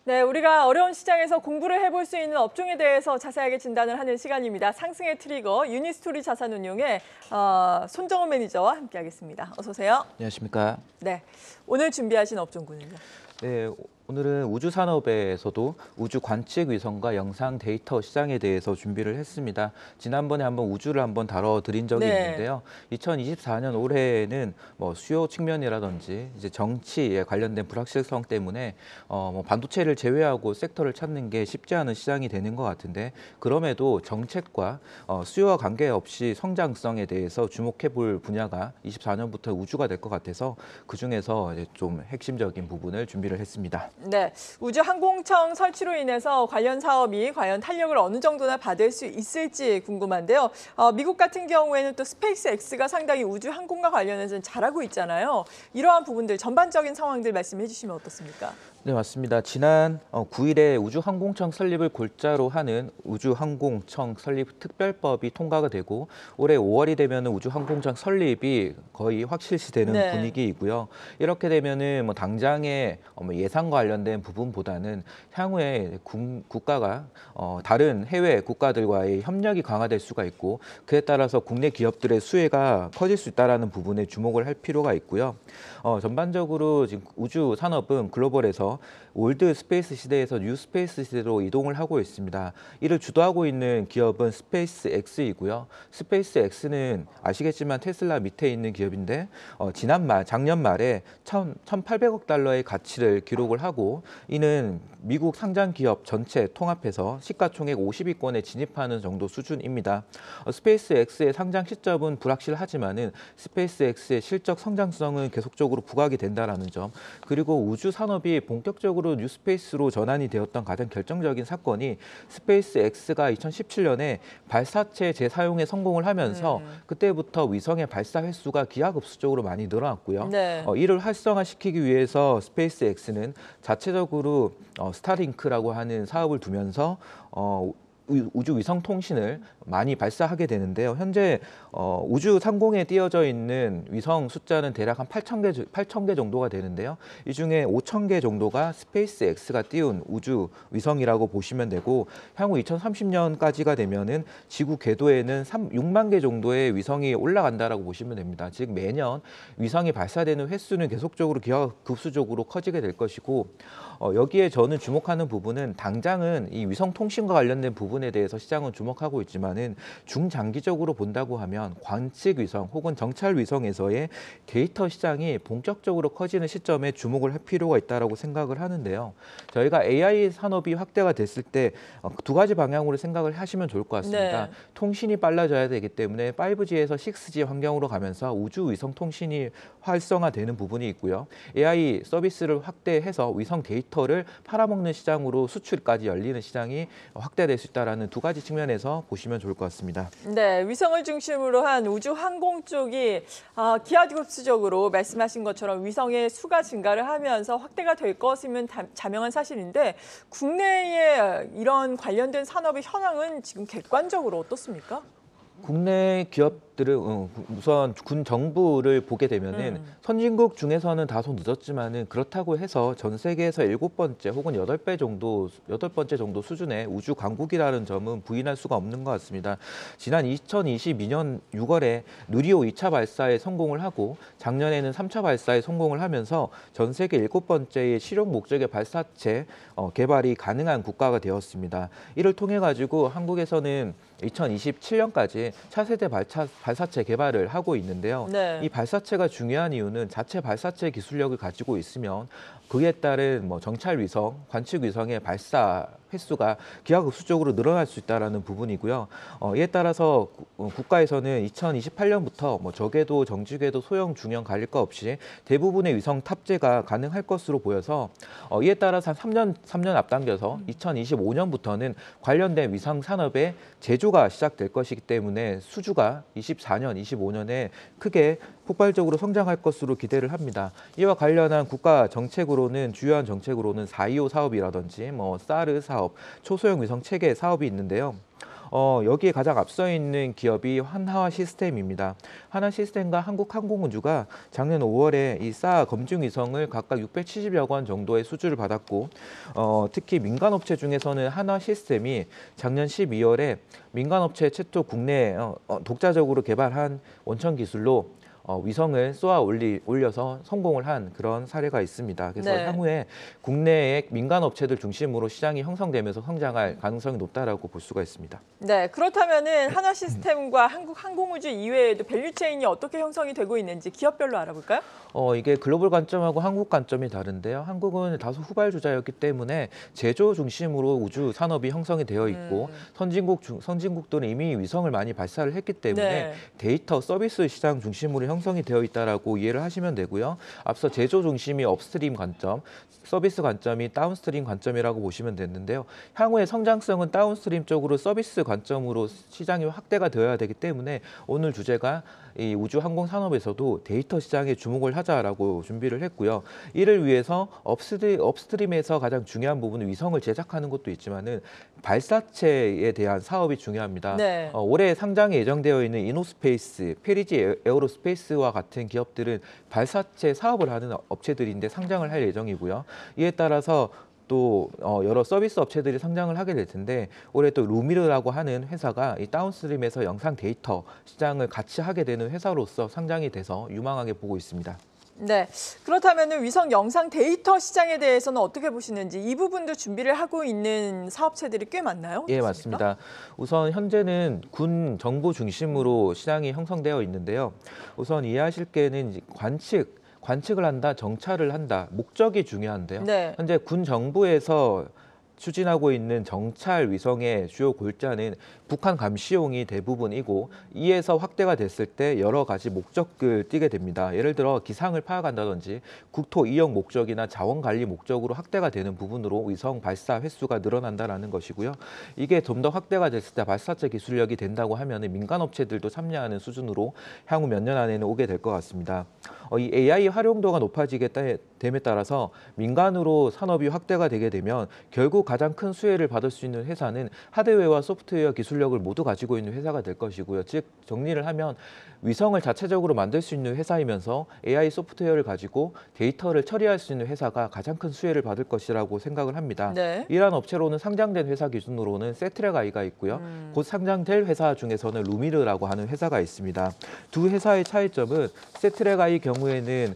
네, 우리가 어려운 시장에서 공부를 해볼 수 있는 업종에 대해서 자세하게 진단을 하는 시간입니다. 상승의 트리거 유니스토리 자산운용의 손정은 매니저와 함께하겠습니다. 어서 오세요. 안녕하십니까. 네, 오늘 준비하신 업종군은요. 네, 오늘은 우주 산업에서도 우주 관측 위성과 영상 데이터 시장에 대해서 준비를 했습니다. 지난번에 한번 우주를 한번 다뤄드린 적이 있는데요. 2024년 올해에는 뭐 수요 측면이라든지 이제 정치에 관련된 불확실성 때문에 뭐 반도체를 제외하고 섹터를 찾는 게 쉽지 않은 시장이 되는 것 같은데, 그럼에도 정책과 수요와 관계없이 성장성에 대해서 주목해볼 분야가 24년부터 우주가 될 것 같아서 그 중에서 이제 좀 핵심적인 부분을 준비를 했습니다. 네, 우주항공청 설치로 인해서 관련 사업이 과연 탄력을 어느 정도나 받을 수 있을지 궁금한데요. 미국 같은 경우에는 또 스페이스X가 상당히 우주항공과 관련해서 잘하고 있잖아요. 이러한 부분들, 전반적인 상황들 말씀해 주시면 어떻습니까? 네, 맞습니다. 지난 9일에 우주항공청 설립을 골자로 하는 우주항공청 설립 특별법이 통과가 되고, 올해 5월이 되면 우주항공청 설립이 거의 확실시되는 분위기이고요. 이렇게 되면은 뭐 당장의 예산과 관련된 부분보다는 향후에 국가가 다른 해외 국가들과의 협력이 강화될 수가 있고, 그에 따라서 국내 기업들의 수혜가 커질 수 있다는 부분에 주목을 할 필요가 있고요. 전반적으로 지금 우주 산업은 글로벌에서 올드 스페이스 시대에서 뉴 스페이스 시대로 이동을 하고 있습니다. 이를 주도하고 있는 기업은 스페이스 X이고요. 스페이스 X는 아시겠지만 테슬라 밑에 있는 기업인데 작년 말에 1,800억 달러의 가치를 기록을 하고, 이는 미국 상장 기업 전체 통합해서 시가총액 50위권에 진입하는 정도 수준입니다. 스페이스 X의 상장 시점은 불확실하지만은 스페이스 X의 실적 성장성은 계속적으로 부각이 된다라는 점, 그리고 우주 산업이 본격적으로 뉴스페이스로 전환이 되었던 가장 결정적인 사건이 스페이스 X가 2017년에 발사체 재사용에 성공을 하면서 그때부터 위성의 발사 횟수가 기하급수적으로 많이 늘어났고요. 이를 활성화시키기 위해서 스페이스 X는 자체적으로 스타링크라고 하는 사업을 두면서 우주 위성 통신을 많이 발사하게 되는데요. 현재 우주 상공에 띄어져 있는 위성 숫자는 대략 한 8,000개 정도가 되는데요. 이 중에 5,000개 정도가 스페이스 X가 띄운 우주 위성이라고 보시면 되고, 향후 2030년까지가 되면은 지구 궤도에는 6만 개 정도의 위성이 올라간다라고 보시면 됩니다. 즉 매년 위성이 발사되는 횟수는 계속적으로 기하급수적으로 커지게 될 것이고, 여기에 저는 주목하는 부분은 당장은 이 위성 통신과 관련된 부분에 대해서 시장은 주목하고 있지만은 중장기적으로 본다고 하면 관측 위성 혹은 정찰 위성에서의 데이터 시장이 본격적으로 커지는 시점에 주목을 할 필요가 있다라고 생각을 하는데요. 저희가 AI 산업이 확대가 됐을 때 두 가지 방향으로 생각을 하시면 좋을 것 같습니다. 통신이 빨라져야 되기 때문에 5G에서 6G 환경으로 가면서 우주 위성 통신이 활성화되는 부분이 있고요. AI 서비스를 확대해서 위성 데이터를 팔아먹는 시장으로 수출까지 열리는 시장이 확대될 수 있다는 두 가지 측면에서 보시면 좋을 것 같습니다. 네, 위성을 중심으로 한 우주 항공 쪽이 기하급수적으로 말씀하신 것처럼 위성의 수가 증가를 하면서 확대가 될 것이면 자명한 사실인데, 국내의 이런 관련된 산업의 현황은 지금 객관적으로 어떻습니까? 국내 기업들은 우선 군 정부를 보게 되면은 선진국 중에서는 다소 늦었지만은 그렇다고 해서 전 세계에서 7번째 혹은 8번째 정도 수준의 우주 강국이라는 점은 부인할 수가 없는 것 같습니다. 지난 2022년 6월에 누리호 2차 발사에 성공을 하고 작년에는 3차 발사에 성공을 하면서 전 세계 7번째의 실용 목적의 발사체 개발이 가능한 국가가 되었습니다. 이를 통해 가지고 한국에서는 2027년까지 차세대 발사체 개발을 하고 있는데요. 이 발사체가 중요한 이유는 자체 발사체 기술력을 가지고 있으면 그에 따른 정찰 위성, 관측 위성의 발사 횟수가 기하급수적으로 늘어날 수 있다는 부분이고요. 이에 따라서 국가에서는 2028년부터 저궤도, 정지궤도, 소형, 중형 가릴 것 없이 대부분의 위성 탑재가 가능할 것으로 보여서 이에 따라서 한 3년 앞당겨서 2025년부터는 관련된 위성 산업의 제조가 시작될 것이기 때문에 수주가 24년, 25년에 크게 폭발적으로 성장할 것으로 기대를 합니다. 이와 관련한 국가 정책으로는 주요한 정책으로는 425 사업이라든지 사르 사업, 초소형 위성 체계 사업이 있는데요. 여기에 가장 앞서 있는 기업이 한화 시스템입니다. 한화 시스템과 한국항공우주가 작년 5월에 이 싸 검증 위성을 각각 670여 건 정도의 수주를 받았고 특히 민간업체 중에서는 한화 시스템이 작년 12월에 민간업체 최초 국내 독자적으로 개발한 원천 기술로 위성을 쏘아 올려서 성공을 한 그런 사례가 있습니다. 그래서 네. 향후에 국내의 민간 업체들 중심으로 시장이 형성되면서 성장할 가능성이 높다라고 볼 수가 있습니다. 네, 그렇다면은 한화 시스템과 한국항공우주 이외에도 밸류체인이 어떻게 형성이 되고 있는지 기업별로 알아볼까요? 이게 글로벌 관점하고 한국 관점이 다른데요. 한국은 다소 후발주자였기 때문에 제조 중심으로 우주 산업이 형성이 되어 있고 선진국들은 이미 위성을 많이 발사를 했기 때문에 네. 데이터 서비스 시장 중심으로 형성이 되어 있다라고 이해를 하시면 되고요. 앞서 제조 중심이 업스트림 관점, 서비스 관점이 다운스트림 관점이라고 보시면 되는데요. 향후의 성장성은 다운스트림 쪽으로 서비스 관점으로 시장이 확대가 되어야 되기 때문에 오늘 주제가 이 우주 항공 산업에서도 데이터 시장에 주목을 하자라고 준비를 했고요. 이를 위해서 업스트림에서 가장 중요한 부분은 위성을 제작하는 것도 있지만은 발사체에 대한 사업이 중요합니다. 네. 올해 상장이 예정되어 있는 이노스페이스, 페리지 에어로스페이스와 같은 기업들은 발사체 사업을 하는 업체들인데 상장을 할 예정이고요. 이에 따라서 또 여러 서비스 업체들이 상장을 하게 될 텐데 올해 또 루미르라고 하는 회사가 이 다운스트림에서 영상 데이터 시장을 같이 하게 되는 회사로서 상장이 돼서 유망하게 보고 있습니다. 네, 그렇다면 위성 영상 데이터 시장에 대해서는 어떻게 보시는지 이 부분도 준비를 하고 있는 사업체들이 꽤 많나요? 예, 맞습니다. 우선 현재는 군 정부 중심으로 시장이 형성되어 있는데요. 우선 이해하실 게는 이제 관측을 한다, 정찰을 한다, 목적이 중요한데요. 네. 현재 군 정부에서 추진하고 있는 정찰 위성의 주요 골자는 북한 감시용이 대부분이고 이에서 확대가 됐을 때 여러 가지 목적을 띠게 됩니다. 예를 들어 기상을 파악한다든지 국토 이용 목적이나 자원 관리 목적으로 확대가 되는 부분으로 위성 발사 횟수가 늘어난다라는 것이고요. 이게 좀 더 확대가 됐을 때 발사체 기술력이 된다고 하면 민간 업체들도 참여하는 수준으로 향후 몇 년 안에는 오게 될 것 같습니다. 이 AI 활용도가 높아지게 됨에 따라서 민간으로 산업이 확대가 되게 되면 결국 가장 큰 수혜를 받을 수 있는 회사는 하드웨어와 소프트웨어 기술력을 모두 가지고 있는 회사가 될 것이고요. 즉 정리를 하면 위성을 자체적으로 만들 수 있는 회사이면서 AI 소프트웨어를 가지고 데이터를 처리할 수 있는 회사가 가장 큰 수혜를 받을 것이라고 생각을 합니다. 네. 이러한 업체로는 상장된 회사 기준으로는 세트랙아이가 있고요. 곧 상장될 회사 중에서는 루미르라고 하는 회사가 있습니다. 두 회사의 차이점은 세트랙아이 경우에는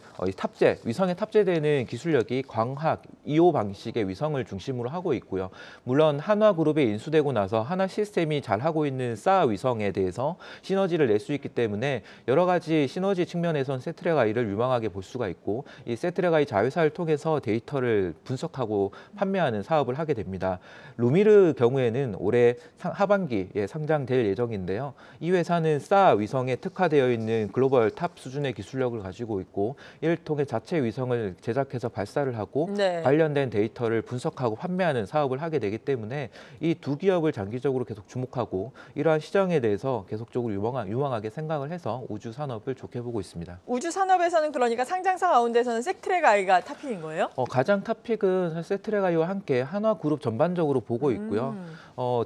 위성에 탑재되는 기술력이 광학, 2호 방식의 위성을 중심으로 하고 있고요. 물론 한화그룹에 인수되고 나서 한화 시스템이 잘하고 있는 싸 위성에 대해서 시너지를 낼 수 있기 때문에 여러 가지 시너지 측면에선 세트랙아이를 유망하게 볼 수가 있고 이 세트랙아이 자회사를 통해서 데이터를 분석하고 판매하는 사업을 하게 됩니다. 루미르 경우에는 올해 하반기에 상장될 예정인데요. 이 회사는 싸 위성에 특화되어 있는 글로벌 탑 수준의 기술력을 가지고 있고 이를 통해 자체 위성을 제작해서 발사를 하고 네. 관련된 데이터를 분석하고 판매하는 사업을 하게 되기 때문에 이 두 기업을 장기적으로 계속 주목하고 이러한 시장에 대해서 계속적으로 유망하게 생각을 해서 우주 산업을 좋게 보고 있습니다. 우주 산업에서는 그러니까 상장사 가운데서는 세트랙아이가 탑픽인 거예요? 가장 탑픽은 사실 세트랙아이와 함께 한화그룹 전반적으로 보고 있고요.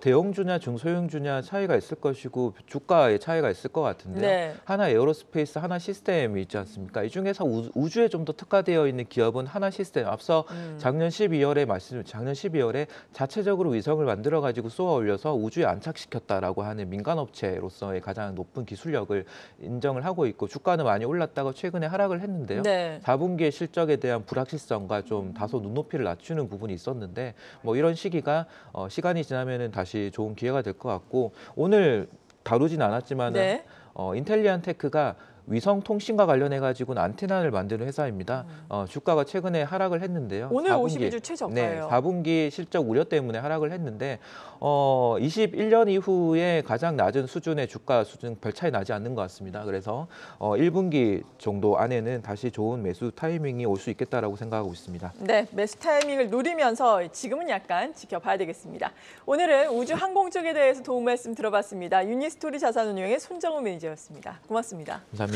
대형주냐 중소형주냐 차이가 있을 것이고 주가의 차이가 있을 것 같은데요. 네. 한화 에어로스페이스, 한화 시스템이 있지 않습니까? 이 중에서 우주에 좀 더 특화되어 있는 기업은 한화 시스템. 앞서 작년 12월에 자체적으로 위성을 만들어 가지고 쏘아 올려서 우주에 안착시켰다라고 하는 민간 업체로서의 가장 높은 기술력을 인정을 하고 있고 주가는 많이 올랐다가 최근에 하락을 했는데요. 네. 4분기의 실적에 대한 불확실성과 좀 다소 눈높이를 낮추는 부분이 있었는데 뭐 이런 시기가 시간이 지나면은 다시 좋은 기회가 될 것 같고 오늘 다루진 않았지만은 네. 인텔리안 테크가 위성 통신과 관련해 가지고는 안테나를 만드는 회사입니다. 주가가 최근에 하락을 했는데요. 오늘 4분기, 52주 최저가예요. 네, 4분기 실적 우려 때문에 하락을 했는데 21년 이후에 가장 낮은 수준의 주가 수준 별 차이 나지 않는 것 같습니다. 그래서 1분기 정도 안에는 다시 좋은 매수 타이밍이 올 수 있겠다라고 생각하고 있습니다. 네, 매수 타이밍을 노리면서 지금은 약간 지켜봐야 되겠습니다. 오늘은 우주 항공 쪽에 대해서 도움 말씀 들어봤습니다. 유니스토리 자산운용의 손정우 매니저였습니다. 고맙습니다. 감사합니다.